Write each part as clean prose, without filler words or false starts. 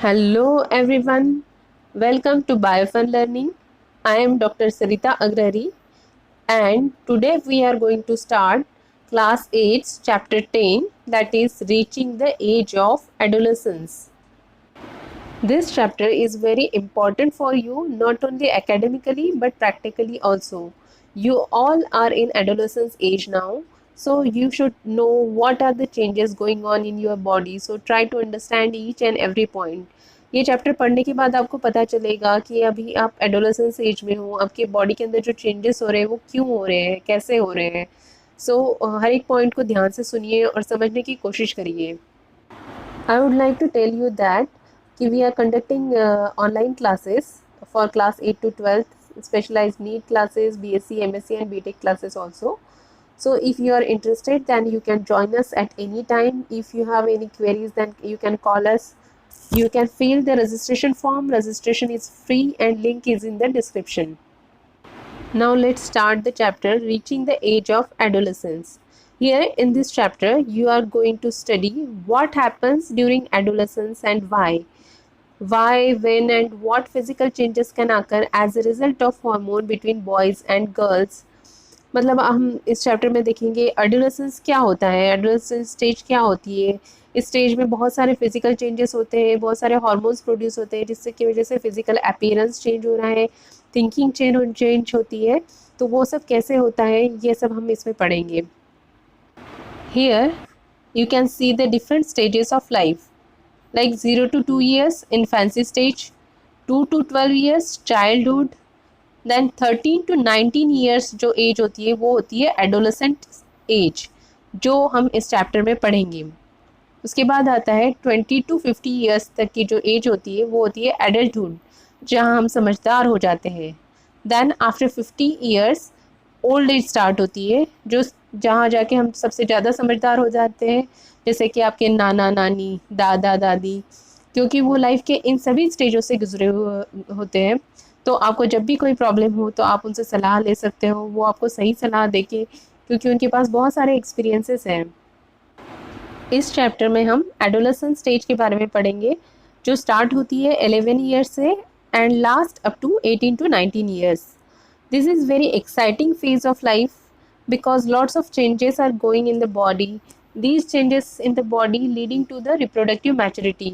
Hello everyone, welcome to Biofun Learning. I am Dr. Sarita Agrari and today we are going to start class 8 chapter 10, that is reaching the age of adolescence. This chapter is very important for you not only academically but practically also. You all are in adolescence age now, so you should know what are the changes going on in your body. So try to understand each and every point. ये chapter पढ़ने के बाद आपको पता चलेगा कि अभी आप एडोलेसेंस एज में हो, आपके बॉडी के अंदर जो चेंजेस हो रहे हैं वो क्यों हो रहे हैं, कैसे हो रहे हैं. हर एक पॉइंट को ध्यान से सुनिए और समझने की कोशिश करिए. I would like to tell you that we are conducting online classes for class 8 to 12th, specialized NEET classes, BSc, MSc and BTech classes also. So if you are interested, then you can join us at any time. If you have any queries, then you can call us. You can fill the registration form. Registration is free and link is in the description. Now let's start the chapter reaching the age of adolescence. Here in this chapter you are going to study what happens during adolescence and why. Why, when and what physical changes can occur as a result of hormone between boys and girls. मतलब हम इस chapter में देखेंगे adolescence क्या होता है, adolescence stage क्या होती है. इस स्टेज में बहुत सारे फिजिकल चेंजेस होते हैं, बहुत सारे हार्मोन्स प्रोड्यूस होते हैं जिससे की वजह से फिजिकल अपीयरेंस चेंज हो रहा है, थिंकिंग चेंज होती है. तो वो सब कैसे होता है ये सब हम इसमें पढ़ेंगे. Here you can see the different stages of life, like 0 to 2 years infancy stage, 2 to 12 years childhood, then 13 to 19 years जो एज होती है वो होती है एडोलेसेंट एज, जो हम इस चैप्टर में पढ़ेंगे. उसके बाद आता है 20 to 50 ईयर्स तक की जो एज होती है वो होती है एडल्टहुड, जहाँ हम समझदार हो जाते हैं. Then after 50 years old age start होती है, जो जहाँ जाके हम सबसे ज़्यादा समझदार हो जाते हैं, जैसे कि आपके नाना नानी, दादा दादी, क्योंकि वो लाइफ के इन सभी स्टेजों से गुजरे हुए होते हैं. तो आपको जब भी कोई प्रॉब्लम हो तो आप उनसे सलाह ले सकते हो, वो आपको सही सलाह देके, क्योंकि उनके पास बहुत सारे एक्सपीरियंसेस हैं. इस चैप्टर में हम एडोलेसेंट स्टेज के बारे में पढ़ेंगे, जो स्टार्ट होती है 11 ईयर्स से and last up to 18 to 19 years. This is very exciting phase of life because lots of changes are going in the body. These changes in the body leading to the reproductive maturity.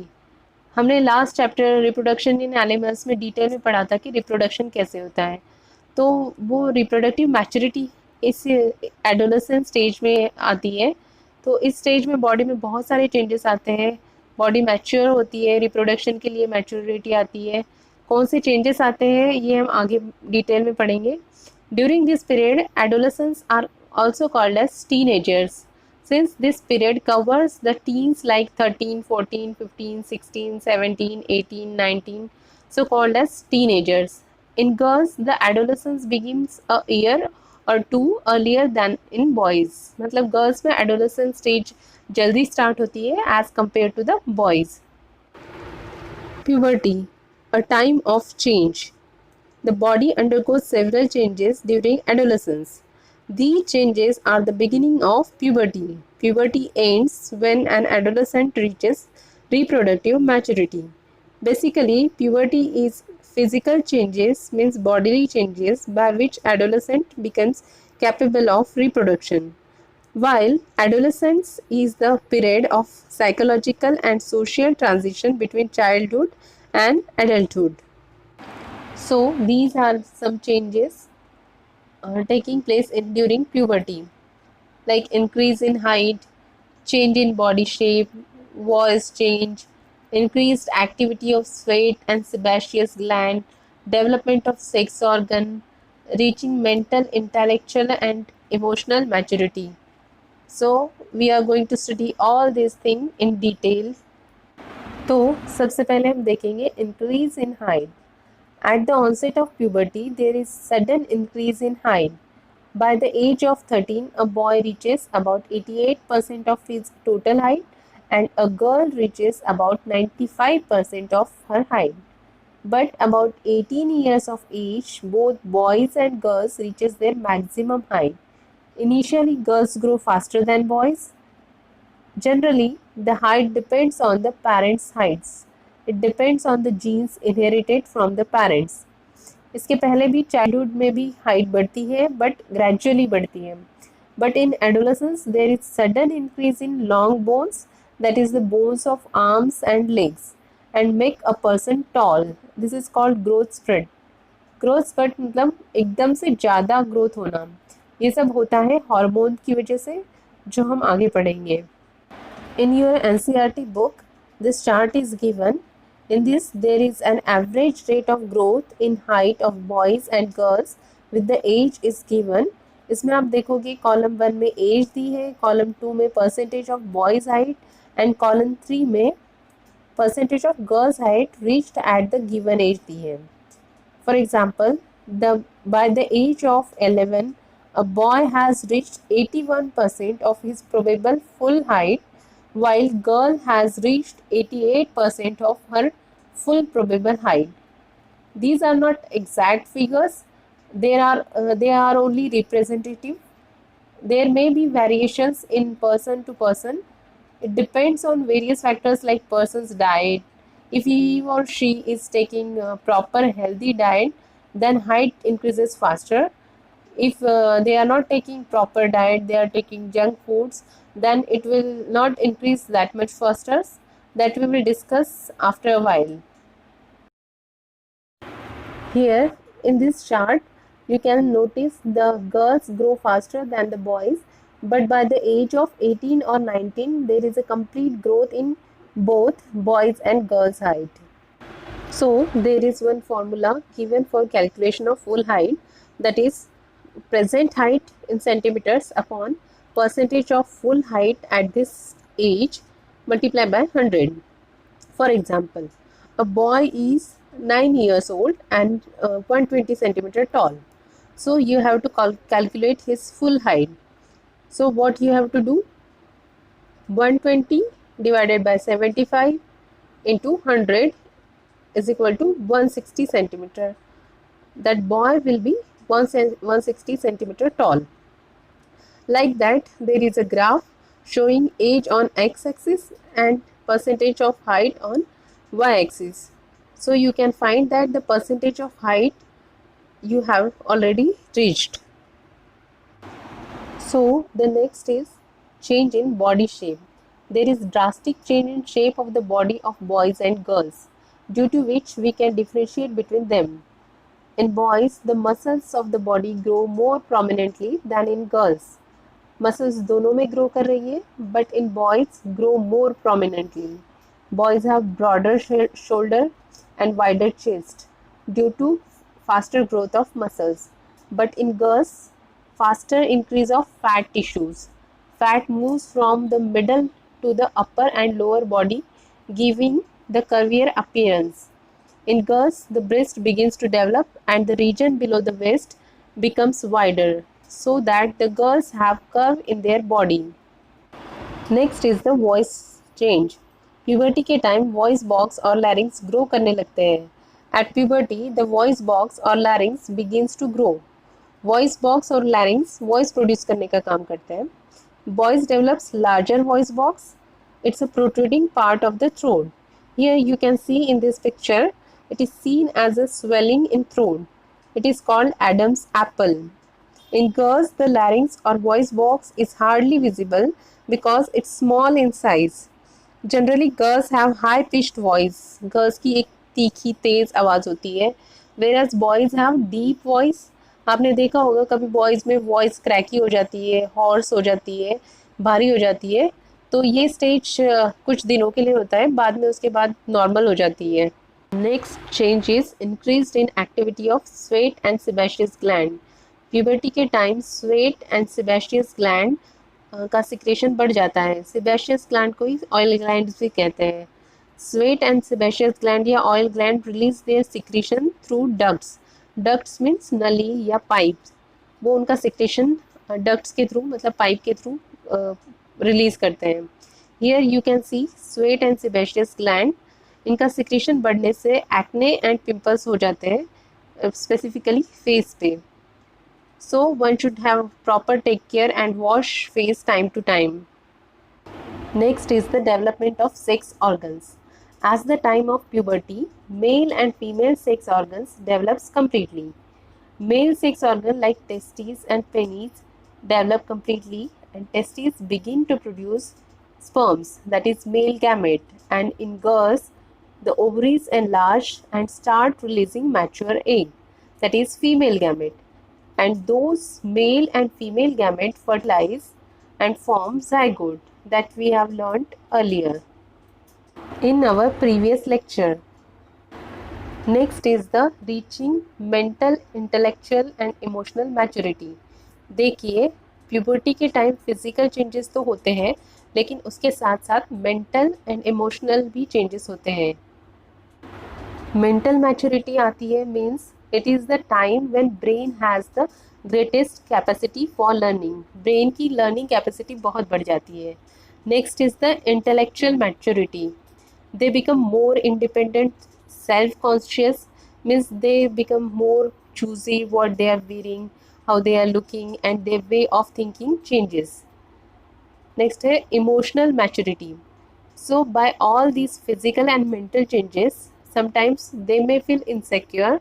हमने last chapter reproduction in animals में detail में पढ़ा था कि reproduction कैसे होता है. तो वो रिप्रोडक्टिव मैच्योरिटी इस एडोलेसेंट स्टेज में आती है. तो इस स्टेज में बॉडी में बहुत सारे चेंजेस आते हैं, बॉडी मैच्योर होती है, रिप्रोडक्शन के लिए मैच्योरिटी आती है. कौन से चेंजेस आते हैं ये हम आगे डिटेल में पढ़ेंगे. During this period adolescents are also called as teenagers, since this period covers the teens like 13, 14, 15, 16, 17, 18, 19, so called as teenagers. In girls, the adolescence begins a year or two earlier than in boys. मतलब girls में adolescent stage जल्दी start होती है as compared to the boys. Puberty, a time of change. The body undergoes several changes during adolescence. These changes are the beginning of puberty. Puberty ends when an adolescent reaches reproductive maturity. Basically, puberty is physical changes, means bodily changes by which adolescent becomes capable of reproduction. While adolescence is the period of psychological and social transition between childhood and adulthood. So these are some changes taking place during puberty, like increase in height, change in body shape, voice change, increased activity of sweat and sebaceous gland, development of sex organ, reaching mental, intellectual and emotional maturity. So we are going to study all these things in detail. तो सबसे पहले हम देखेंगे increase in height. At the onset of puberty, there is sudden increase in height. By the age of 13, a boy reaches about 88% of his total height and a girl reaches about 95% of her height. But about 18 years of age, both boys and girls reaches their maximum height. Initially, girls grow faster than boys. Generally, the height depends on the parents' heights. It depends on the genes inherited from the parents. इसके पहले भी childhood में भी height बढ़ती है but gradually बढ़ती है. But in adolescence there is sudden increase in long bones, that is the bones of arms and legs, and make a person tall. This is called growth spread. Growth spread मतलब एकदम से ज़्यादा growth होना. ये सब होता है hormone की वजह से, जो हम आगे पढ़ेंगे. In your NCERT book, this chart is given. In this, there is an average rate of growth in height of boys and girls with the age is given. इसमें आप देखोगे कॉलम 1 में एज दी है, कॉलम 2 में percentage of boys height and column 3 में percentage of girls height reached at the given age दी है. For example, by the age of 11, a boy has reached 81% of his probable full height, while girl has reached 88% of her full probable height. These are not exact figures. They are only representative. There may be variations in person to person. It depends on various factors like person's diet. If he or she is taking a proper healthy diet, then height increases faster. If they are not taking proper diet, they are taking junk foods, then it will not increase that much faster. That we will discuss after a while. Here in this chart, you can notice the girls grow faster than the boys, but by the age of 18 or 19, there is a complete growth in both boys and girls' height. So there is one formula given for calculation of full height, that is present height in centimeters upon percentage of full height at this age multiplied by 100. For example, a boy is 9 years old and 120 centimeter tall. So you have to calculate his full height. So what you have to do? 120 divided by 75 into 100 is equal to 160 centimeter. That boy will be 160 centimeter tall. Like that, there is a graph showing age on x-axis and percentage of height on y-axis. So you can find that the percentage of height you have already reached. So the next is change in body shape. There is drastic change in shape of the body of boys and girls, due to which we can differentiate between them. In boys, the muscles of the body grow more prominently than in girls. Muscles दोनों में grow कर रही है, but in boys grow more prominently. Boys have broader shoulder and wider chest due to faster growth of muscles, but in girls, faster increase of fat tissues. Fat moves from the middle to the upper and lower body, giving the curvier appearance. In girls, the breast begins to develop and the region below the waist becomes wider, so that the girls have curve in their body. Next is the voice change. Puberty के time voice box और larynx grow करने लगते हैं. At puberty, the voice box और larynx begins to grow. Voice box और larynx voice produce करने का काम करते हैं. Boys develops larger voice box. It's a protruding part of the throat. Here you can see in this picture, it is seen as a swelling in throat. It is called Adam's apple. In girls, the larynx or voice box is hardly visible because it's small in size. Generally, girls have high-pitched voice. Girls की एक तीखी तेज आवाज़ होती है, whereas boys have deep voice. आपने देखा होगा कभी boys में voice क्रैकी हो जाती है, hoarse हो जाती है, भारी हो जाती है. तो ये स्टेज कुछ दिनों के लिए होता है, बाद में उसके बाद नॉर्मल हो जाती है. Next change is increased in activity of sweat and sebaceous gland. Puberty के time sweat and sebaceous gland का सिक्रेशन बढ़ जाता है. सेबेशियस ग्लैंड को ही ऑयल ग्लैंड भी कहते हैं. स्वेट एंड सेबेशियस ग्लैंड या oil gland release there secretion through ducts. Ducts means नली या पाइप. वो उनका सिक्रेशन डक्ट्स के थ्रू मतलब पाइप के थ्रू रिलीज करते हैं. Here you can see sweat and sebaceous gland. इनका सिक्रेशन बढ़ने से एक्ने एंड पिंपल्स हो जाते हैं, स्पेसिफिकली फेस पे. So one should have proper take care and wash face time to time. Next is the development of sex organs. As the time of puberty, male and female sex organs develops completely. Male sex organ like testes and penis develop completely, and testes begin to produce sperms, that is male gamete, and in girls the ovaries enlarge and start releasing mature egg, that is female gamete, and those male and female gamete fertilize and form zygote that we have learnt earlier in our previous lecture. Next is the reaching mental, intellectual and emotional maturity. देखिए, puberty के time physical changes तो होते हैं, लेकिन उसके साथ साथ mental and emotional भी चेंजेस होते हैं. मेंटल मैच्योरिटी आती है means it is the time when brain has the greatest capacity for learning. Brain की लर्निंग कैपेसिटी बहुत बढ़ जाती है. Next is the intellectual maturity. They become more independent, self-conscious, means they become more choosy what they are wearing, how they are looking, and their way of thinking changes. Next है emotional maturity. So by all these physical and mental changes, sometimes they may feel insecure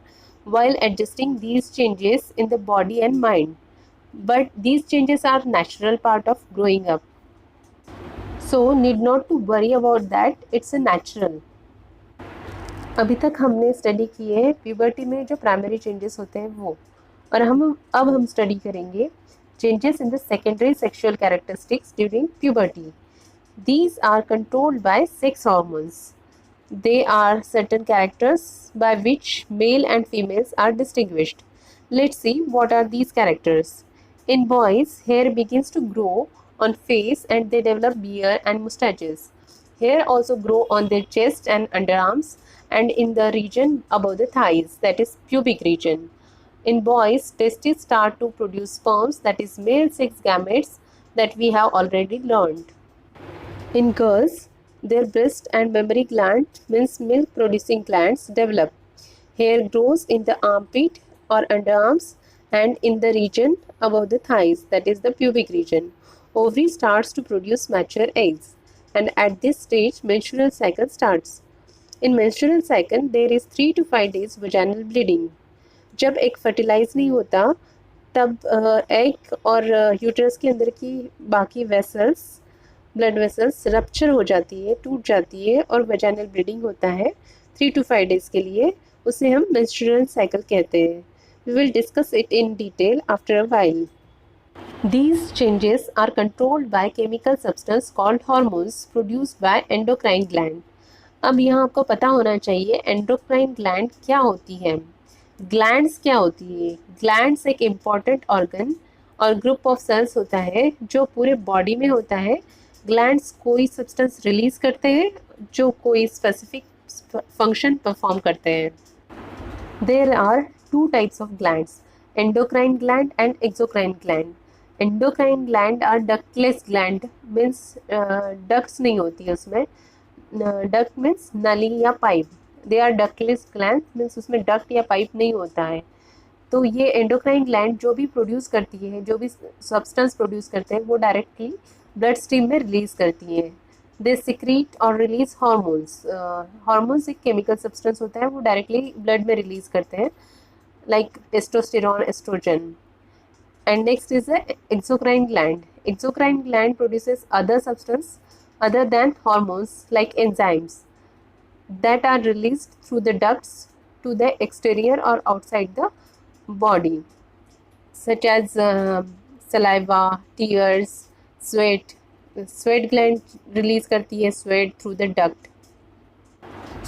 while adjusting these changes in the body and mind. But these changes are natural part of growing up. So need not to worry about that, it's a natural. अभी तक हमने study किए हैं puberty में जो primary changes होते हैं वो, और हम स्टडी करेंगे changes in the secondary sexual characteristics during puberty. These are controlled by sex hormones. They are certain characters by which male and females are distinguished. Let's see what are these characters. In boys, hair begins to grow on face and they develop beard and mustaches. Hair also grow on their chest and underarms and in the region above the thighs, that is pubic region. In boys, testes start to produce sperms, that is male sex gametes that we have already learned. In girls, their breast and mammary gland, means milk producing glands, develop. Hair grows in the armpit or underarms and in the region above the thighs, that is the pubic region. Ovary starts to produce mature eggs, and at this stage menstrual cycle starts. In menstrual cycle there is 3 to 5 days vaginal bleeding. जब egg fertilize नहीं होता तब egg और uterus के अंदर की बाकी vessels, blood vessels rupture हो जाती है, टूट जाती है और वेजाइनल ब्लीडिंग होता है 3 to 5 डेज के लिए. उसे हम मेंस्ट्रुअल साइकिल कहते हैं. We will discuss it in detail after a while. These changes are controlled by chemical substance called hormones produced by endocrine gland. अब यहाँ आपको पता होना चाहिए एंडोक्राइन ग्लैंड क्या होती है. ग्लैंड्स क्या होती है? ग्लैंड्स एक इम्पॉर्टेंट ऑर्गन और ग्रुप ऑफ सेल्स होता है जो पूरे बॉडी में होता है. ग्लैंड्स कोई सब्सटेंस रिलीज करते हैं जो कोई स्पेसिफिक फंक्शन परफॉर्म करते हैं. There are 2 types of glands, endocrine gland and exocrine gland. Endocrine gland are ductless gland, means ducts नहीं होती है उसमें. duct means नली या pipe. They are ductless gland, means उसमें डक्ट या पाइप नहीं होता है. तो ये एंडोक्राइन ग्लैंड जो भी प्रोड्यूस करती है, जो भी सब्सटेंस प्रोड्यूस करते हैं वो डायरेक्टली ब्लड स्ट्रीम में रिलीज करती है. दे सिक्रीट और रिलीज हार्मोन्स. हार्मोन्स एक केमिकल सब्सटेंस होता है, वो डायरेक्टली ब्लड में रिलीज करते हैं, like testosterone, estrogen. And next is the exocrine gland. Exocrine gland produces other substance other than hormones like enzymes that are released through the ducts to the exterior or outside the body, such as saliva, tears, sweat. Sweat gland release करती है sweat through the duct.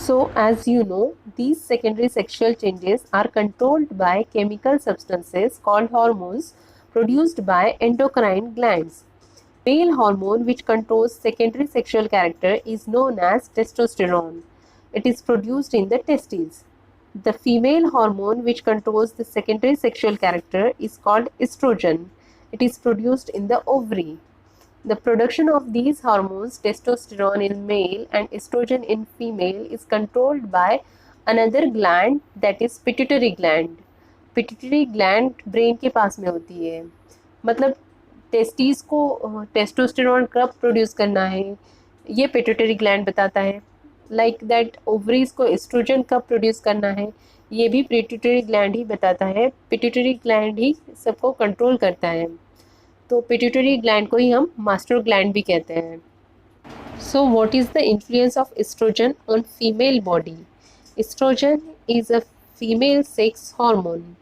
So as you know, these secondary sexual changes are controlled by chemical substances called hormones produced by endocrine glands. Male hormone which controls secondary sexual character is known as testosterone. It is produced in the testes. The female hormone which controls the secondary sexual character is called estrogen. It is produced in the ovary. The production of these hormones, testosterone in male and estrogen in female, is controlled by another gland, that is pituitary gland. Pituitary gland brain के पास में होती है. मतलब testis को testosterone कब produce करना है ये पिट्यूटरी ग्लैंड बताता है. लाइक दैट ओवरीज को एस्ट्रोजन कब प्रोड्यूस करना है ये भी पिट्यूटरी ग्लैंड ही बताता है। पिट्यूटरी ग्लैंड ही सबको कंट्रोल करता है, तो पिट्यूटरी ग्लैंड को ही हम मास्टर ग्लैंड भी कहते हैं। So what is the influence of estrogen on female body? Estrogen is a female sex hormone.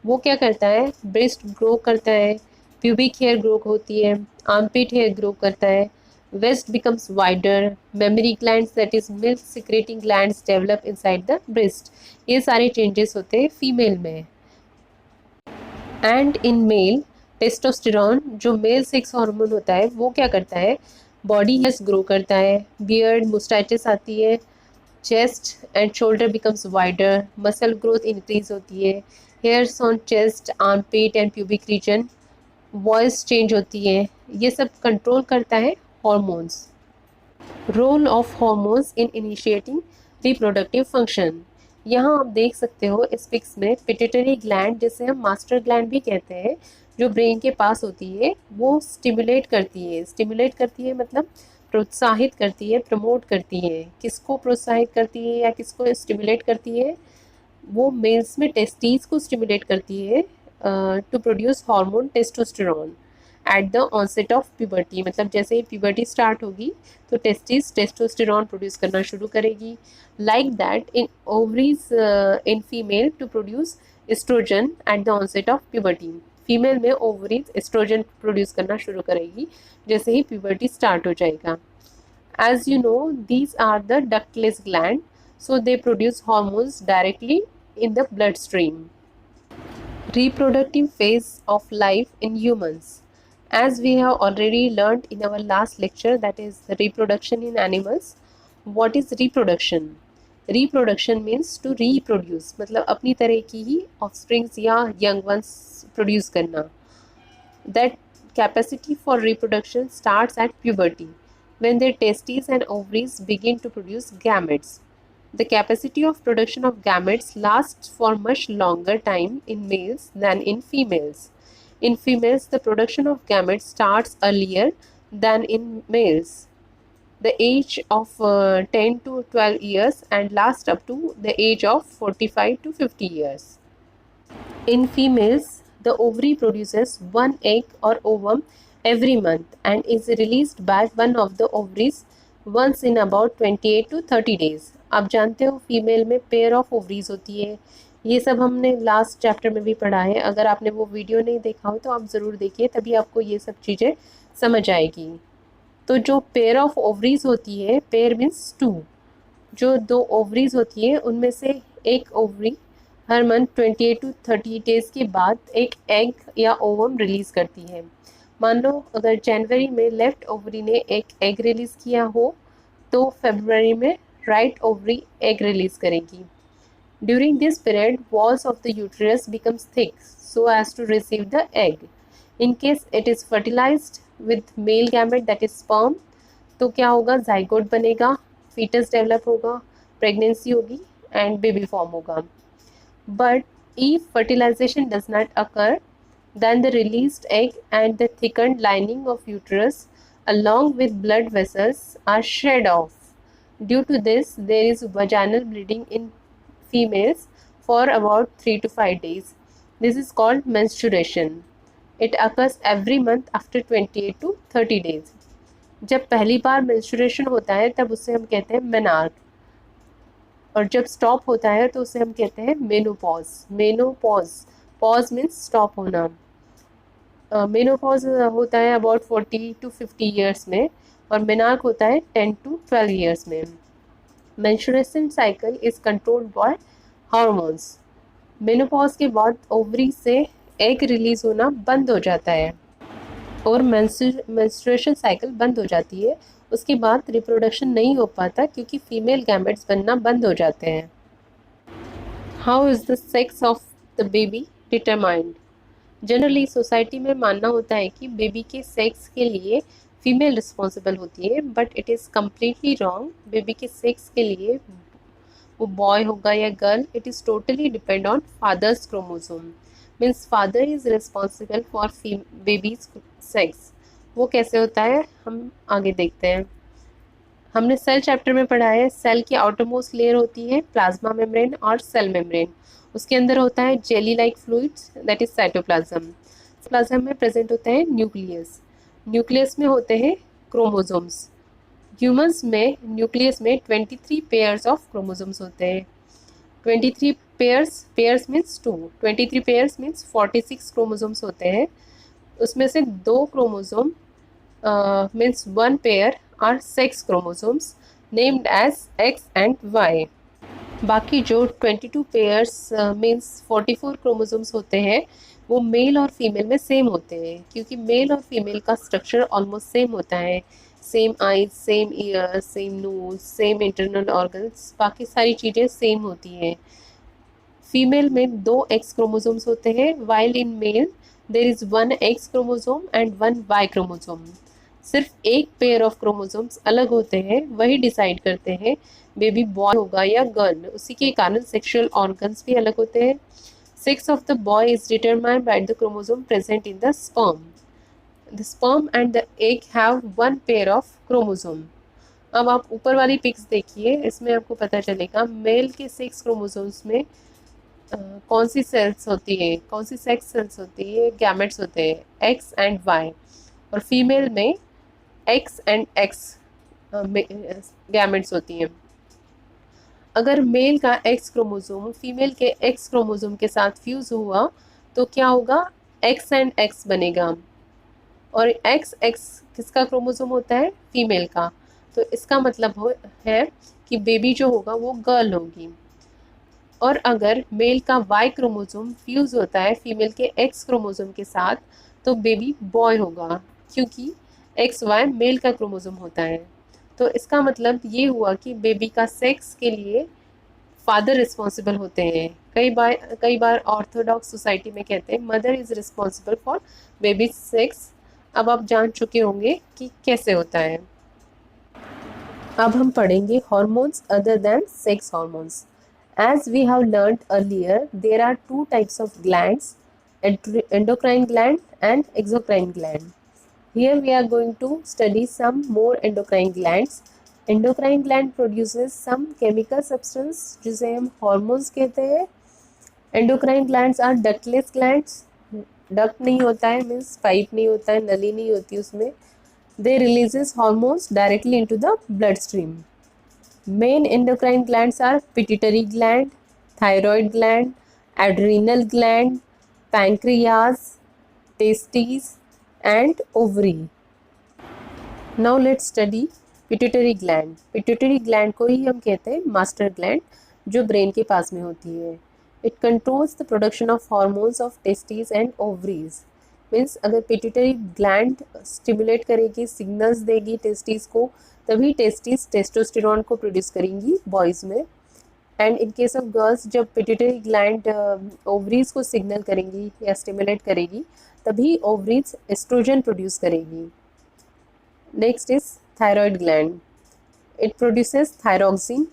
वो क्या करता है? ब्रेस्ट ग्रो करता है, प्यूबिक हेयर ग्रो होती है, आर्मपिट हेयर ग्रो करता है, waist becomes wider, mammary glands that is milk secreting glands develop inside the breast. ये सारे चेंजेस होते हैं फीमेल में। एंड इन मेल टेस्टोस्टेरॉन जो मेल सेक्स हार्मोन होता है वो क्या करता है? बॉडी हेयर्स ग्रो करता है, बियर्ड मुस्टैचेस आती है, chest and shoulder becomes wider, muscle growth increase होती है, hairs on chest, armpit and pubic region, voice change होती है। ये सब कंट्रोल करता है hormones. Role of hormones in initiating reproductive function. यहाँ आप देख सकते हो इस पिक्स में पिट्यूटरी ग्लैंड, जिसे हम मास्टर ग्लैंड भी कहते हैं, जो ब्रेन के पास होती है, वो स्टिमुलेट करती है। स्टिमुलेट करती है मतलब प्रोत्साहित करती है, प्रमोट करती है। किसको प्रोत्साहित करती है या किसको स्टिमुलेट करती है? वो मेल्स में टेस्टीज को स्टिमुलेट करती है to produce hormone testosterone at the onset of puberty. मतलब जैसे ही प्यूबर्टी स्टार्ट होगी तो टेस्टिस टेस्टोस्टेरॉन प्रोड्यूस करना शुरू करेगी। Like that in ovaries in female to produce estrogen at the onset of puberty. Female में ओवरीज एस्ट्रोजन प्रोड्यूस करना शुरू करेगी जैसे ही प्यूबर्टी स्टार्ट हो जाएगा। As you know, these are the ductless gland, so they produce hormones directly in the bloodstream. Reproductive phase of life in humans. As we have already learned in our last lecture, that is reproduction in animals. What is reproduction? Reproduction means to reproduce, मतलब अपनी तरह की ही offsprings या young ones produce करना. That capacity for reproduction starts at puberty, when their testes and ovaries begin to produce gametes. The capacity of production of gametes lasts for much longer time in males than in females. In females, the production of gametes starts earlier than in males. The age of 10 to 12 years and lasts up to the age of 45 to 50 years. In females, the ovary produces one egg or ovum every month and is released by one of the ovaries once in about 28 to 30 days. आप जानते हो female में pair of ovaries होती है। ये सब हमने last chapter में भी पढ़ा है। अगर आपने वो वीडियो नहीं देखा हो तो आप ज़रूर देखिए, तभी आपको ये सब चीज़ें समझ आएगी। तो जो पेयर ऑफ ओवरीज होती है, पेयर मीन्स टू, जो दो ओवरीज होती है उनमें से एक ओवरी हर मंथ 28 टू 30 डेज़ के बाद एक एग या ओवम रिलीज़ करती है। मान लो अगर जनवरी में लेफ्ट ओवरी ने एक एग रिलीज़ किया हो तो फरवरी में राइट ओवरी एग रिलीज़ करेगी। During this period walls of the uterus becomes thick so as to receive the egg. In case it is fertilized with male gamete that is sperm, तो क्या होगा? zygote बनेगा, fetus develop होगा, pregnancy होगी and baby form होगा. But if fertilization does not occur, then the released egg and the thickened lining of uterus along with blood vessels are shed off. Due to this, there is vaginal bleeding in females for about 3 to 5 days. This is called menstruation. It occurs every month after 28 to 30 days. जब पहली बार menstruation होता है तब उसे हम कहते हैं menarche, और जब स्टॉप होता है तो उसे हम कहते हैं menopause. Menopause, pause means stop होना। मेनोपॉज होता है अबाउट 40 टू 50 ईयर्स में और मेनार्क होता है 10 टू 12 ईयर्स में। Menstruation cycle is controlled by hormones. Menopause के बाद ओवरी से एग रिलीज होना बंद हो जाता है और मेंस्ट्रुएशन साइकिल बंद हो जाती है। उसके बाद रिप्रोडक्शन नहीं हो पाता क्योंकि फीमेल गैमेट्स बनना बंद हो जाते हैं। How is the sex of the baby determined? Generally society में मानना होता है कि बेबी के सेक्स के लिए फीमेल रिस्पॉन्सिबल होती है, but it is completely wrong. Baby के सेक्स के लिए वो बॉय होगा या girl, it is totally depend on fathers chromosome. Means father is responsible for babies sex. वो कैसे होता है हम आगे देखते हैं। हमने सेल चैप्टर में पढ़ा है सेल की आउटरमोस्ट लेयर होती है प्लाज्मा मेम्ब्रेन और सेल मेम्ब्रेन। उसके अंदर होता है jelly like fluids that is cytoplasm. Plasm में प्रेजेंट होता है न्यूक्लियस। न्यूक्लियस में होते हैं क्रोमोसोम्स। ह्यूमंस में न्यूक्लियस में 23 पेयर्स ऑफ क्रोमोसोम्स होते हैं। 23 pairs, pairs means 2, 23 pairs means 46 chromosomes होते हैं। उसमें से 2 chromosome means one pair are sex chromosomes named as X and Y। बाकी जो 22 पेयर्स मीन्स 44 क्रोमोसोम्स होते हैं वो मेल और फीमेल में सेम होते हैं, क्योंकि मेल और फीमेल का स्ट्रक्चर ऑलमोस्ट सेम होता है। Same eyes, same ear, same nose, same internal organs, बाकी सारी चीज़ें सेम होती हैं। फीमेल में 2 एक्स क्रोमोसोम्स होते हैं, while in male there is 1 X chromosome and 1 Y chromosome. सिर्फ एक पेयर ऑफ क्रोमोसोम्स अलग होते हैं, वही डिसाइड करते हैं बेबी बॉय होगा या गर्ल। उसी के कारण सेक्सुअल ऑर्गन्स भी अलग होते हैं। Sex of the boy is determined by the chromosome present in the sperm. The sperm and the egg have 1 pair of chromosome. अब आप ऊपर वाली पिक्स देखिए, इसमें आपको पता चलेगा मेल के 6 क्रोमोसोम्स में कौन सी सेल्स होती है, कौन सी सेक्स सेल्स होती है, गैमेट्स होते हैं एक्स एंड वाई। और फीमेल में एक्स एंड एक्स गैमेट्स होती हैं। अगर मेल का एक्स क्रोमोसोम फीमेल के एक्स क्रोमोसोम के साथ फ्यूज हुआ तो क्या होगा, एक्स एंड एक्स बनेगा। और एक्स एक्स किसका क्रोमोसोम होता है, फीमेल का। तो इसका मतलब है कि बेबी जो होगा वो गर्ल होगी। और अगर मेल का वाई क्रोमोसोम फ्यूज होता है फीमेल के एक्स क्रोमोसोम के साथ तो बेबी बॉय होगा, क्योंकि एक्स वाई मेल का क्रोमोसोम होता है। तो इसका मतलब ये हुआ कि बेबी का सेक्स के लिए फादर रिस्पॉन्सिबल होते हैं। कई बार ऑर्थोडॉक्स सोसाइटी में कहते हैं mother is responsible for baby sex. अब आप जान चुके होंगे कि कैसे होता है। अब हम पढ़ेंगे hormones other than sex hormones. As we have learnt earlier, there are 2 types of glands, endocrine gland and exocrine gland. Here we are going to study some more endocrine glands. Endocrine gland produces some chemical substance जिसे हम hormones कहते हैं। Endocrine glands are ductless glands. Duct नहीं होता है means pipe नहीं होता है, नली नहीं होती उसमें। They releases hormones directly into the bloodstream. Main endocrine glands are pituitary gland, thyroid gland, adrenal gland, pancreas, testes and ovary. Now let's study pituitary gland. Pituitary gland को ही हम कहते हैं master gland, जो brain के पास में होती है। It controls the production of hormones of testes and ovaries. Means अगर पिट्यूटरी ग्लैंड स्टिमुलेट करेगी, सिग्नल्स देगी टेस्टिस को, तभी टेस्टिस टेस्टोस्टेरोन को प्रोड्यूस करेंगी बॉयज़ में। And in case of girls जब पिट्यूटरी ग्लैंड ओवरीज को सिग्नल करेंगी या स्टिमुलेट करेगी तभी ओवरीज एस्ट्रोजन प्रोड्यूस करेगी। Next is thyroid gland. It produces thyroxine.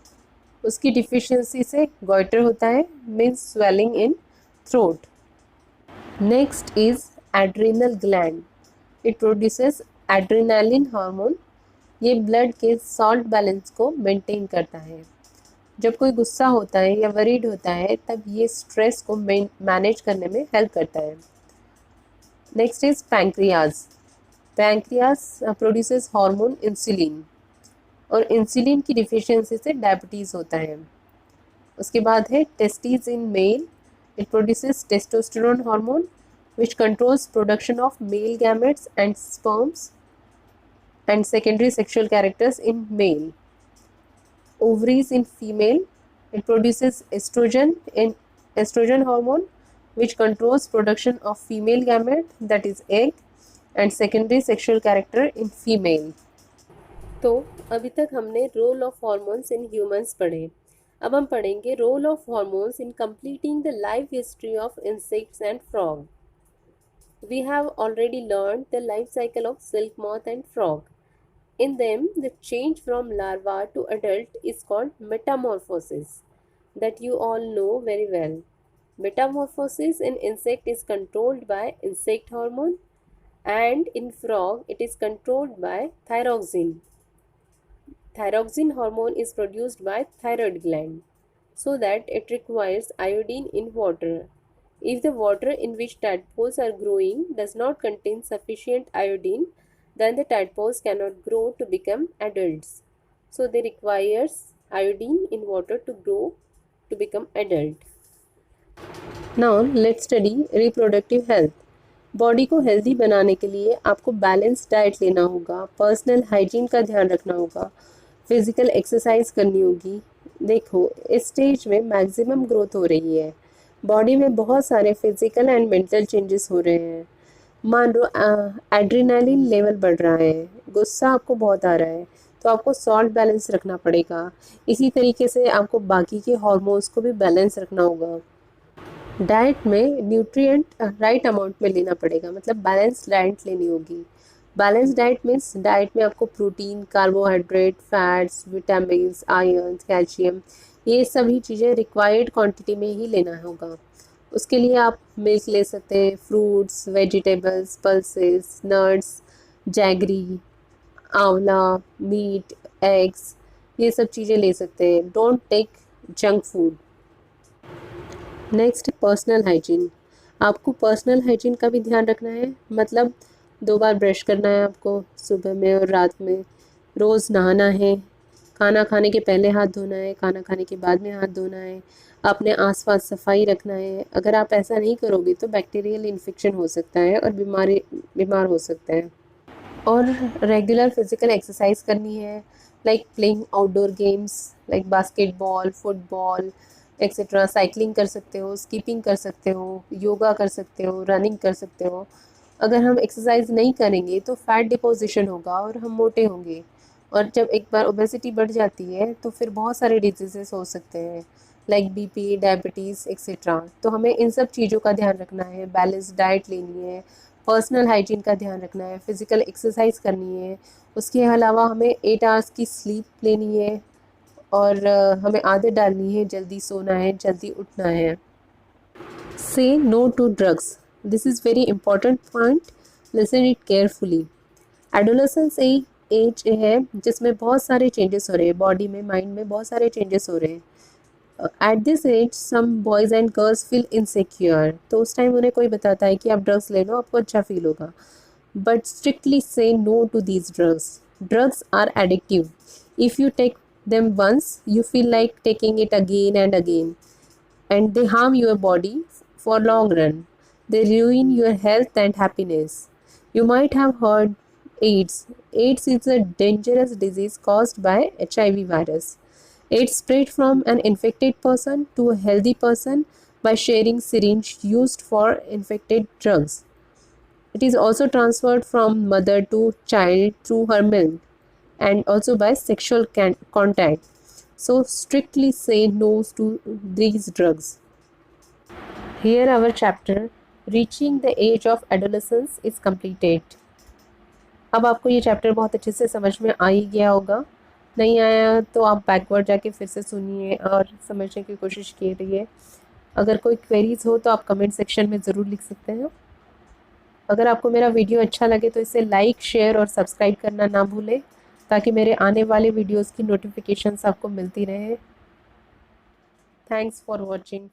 उसकी डिफिशियंसी से गॉइटर होता है, means swelling in throat. Next is adrenal gland. It produces adrenaline hormone. ये ब्लड के सॉल्ट बैलेंस को मेंटेन करता है। जब कोई गुस्सा होता है या वरीड होता है तब ये स्ट्रेस को मैनेज करने में हेल्प करता है। Next is pancreas. Pancreas produces hormone insulin, और इंसुलिन की डिफिशियंसी से डायबिटीज़ होता है। उसके बाद है testis in male. It produces testosterone hormone which controls production of male gametes and sperms and secondary sexual characters in male. Ovaries in female, it produces estrogen hormone which controls production of female gamete, that is egg, and secondary sexual character in female. तो अभी तक हमने role of hormones in humans पढ़े। अब हम पढ़ेंगे role of hormones in completing the life history of insects and frog. We have already learned the life cycle of silk moth and frog. In them, the change from larva to adult is called metamorphosis, that you all know very well. Metamorphosis in insect is controlled by insect hormone, and in frog it is controlled by thyroxine. thyroxine hormone is produced by thyroid gland so that it requires iodine in water. If the water in which tadpoles are growing does not contain sufficient iodine, then the tadpoles cannot grow to become adults. So they requires iodine in water to grow to become adult. Now let's study reproductive health. Body को healthy बनाने के लिए आपको balance diet लेना होगा, personal hygiene का ध्यान रखना होगा, फिजिकल एक्सरसाइज करनी होगी। देखो इस स्टेज में मैक्सिमम ग्रोथ हो रही है, बॉडी में बहुत सारे फिजिकल एंड मेंटल चेंजेस हो रहे हैं। मान लो एड्रेनालिन लेवल बढ़ रहा है, गुस्सा आपको बहुत आ रहा है, तो आपको सॉल्ट बैलेंस रखना पड़ेगा। इसी तरीके से आपको बाकी के हार्मोन्स को भी बैलेंस रखना होगा। डाइट में न्यूट्रिएंट राइट अमाउंट में लेना पड़ेगा, मतलब बैलेंस डाइट लेनी होगी। बैलेंस डाइट मीन्स डाइट में आपको protein, carbohydrate, fats, vitamin, iron, calcium, ये सभी चीज़ें रिक्वायर्ड क्वांटिटी में ही लेना होगा। उसके लिए आप मिल्क ले सकते हैं, fruits, vegetables, pulses, nuts, jaggery, amla, meat, eggs, ये सब चीज़ें ले सकते हैं। Don't take junk food. Next, personal hygiene. आपको पर्सनल हाइजीन का भी ध्यान रखना है, मतलब 2 बार ब्रश करना है आपको, सुबह में और रात में। रोज़ नहाना है, खाना खाने के पहले हाथ धोना है, खाना खाने के बाद में हाथ धोना है, अपने आसपास सफाई रखना है। अगर आप ऐसा नहीं करोगे तो बैक्टीरियल इन्फेक्शन हो सकता है और बीमार हो सकते हैं। और रेगुलर फिजिकल एक्सरसाइज करनी है, like playing outdoor games like basketball, football etcetera. Cycling कर सकते हो, स्कीपिंग कर सकते हो, योगा कर सकते हो, रनिंग कर सकते हो। अगर हम एक्सरसाइज नहीं करेंगे तो फैट डिपोजिशन होगा और हम मोटे होंगे, और जब एक बार ओबेसिटी बढ़ जाती है तो फिर बहुत सारे डिजीजेस हो सकते हैं, लाइक बीपी, डायबिटीज़ एक्सेट्रा। तो हमें इन सब चीज़ों का ध्यान रखना है, बैलेंस डाइट लेनी है, पर्सनल हाइजीन का ध्यान रखना है, फिज़िकल एक्सरसाइज करनी है। उसके अलावा हमें 8 आवर्स की स्लीप लेनी है, और हमें आदत डालनी है, जल्दी सोना है, जल्दी उठना है। Say no to drugs, this is very important point, listen it carefully. Adolescence एक एज है जिसमें बहुत सारे चेंजेस हो रहे हैं, बॉडी में, माइंड में बहुत सारे चेंजेस हो रहे हैं। At this age some boys and girls feel insecure, तो उस टाइम उन्हें कोई बताता है कि आप ड्रग्स ले लो, आपको अच्छा फील होगा। But strictly say no to these drugs, drugs are addictive. If you take them once, you feel like taking it again and again, and they harm your body for long run. They ruin your health and happiness. You might have heard AIDS. AIDS is a dangerous disease caused by HIV virus. It spread from an infected person to a healthy person by sharing syringe used for infected drugs. It is also transferred from mother to child through her milk, and also by sexual contact. So strictly say no to these drugs. Here our chapter reaching the age of adolescence is completed. अब आपको ये chapter बहुत अच्छे से समझ में आ ही गया होगा। नहीं आया तो आप बैकवर्ड जाके फिर से सुनिए और समझने की कोशिश कीजिए। अगर कोई क्वेरीज हो तो आप कमेंट सेक्शन में ज़रूर लिख सकते हैं। अगर आपको मेरा वीडियो अच्छा लगे तो इसे लाइक, शेयर और सब्सक्राइब करना ना भूलें, ताकि मेरे आने वाले वीडियोस की नोटिफिकेशंस आपको मिलती रहे। Thanks for watching.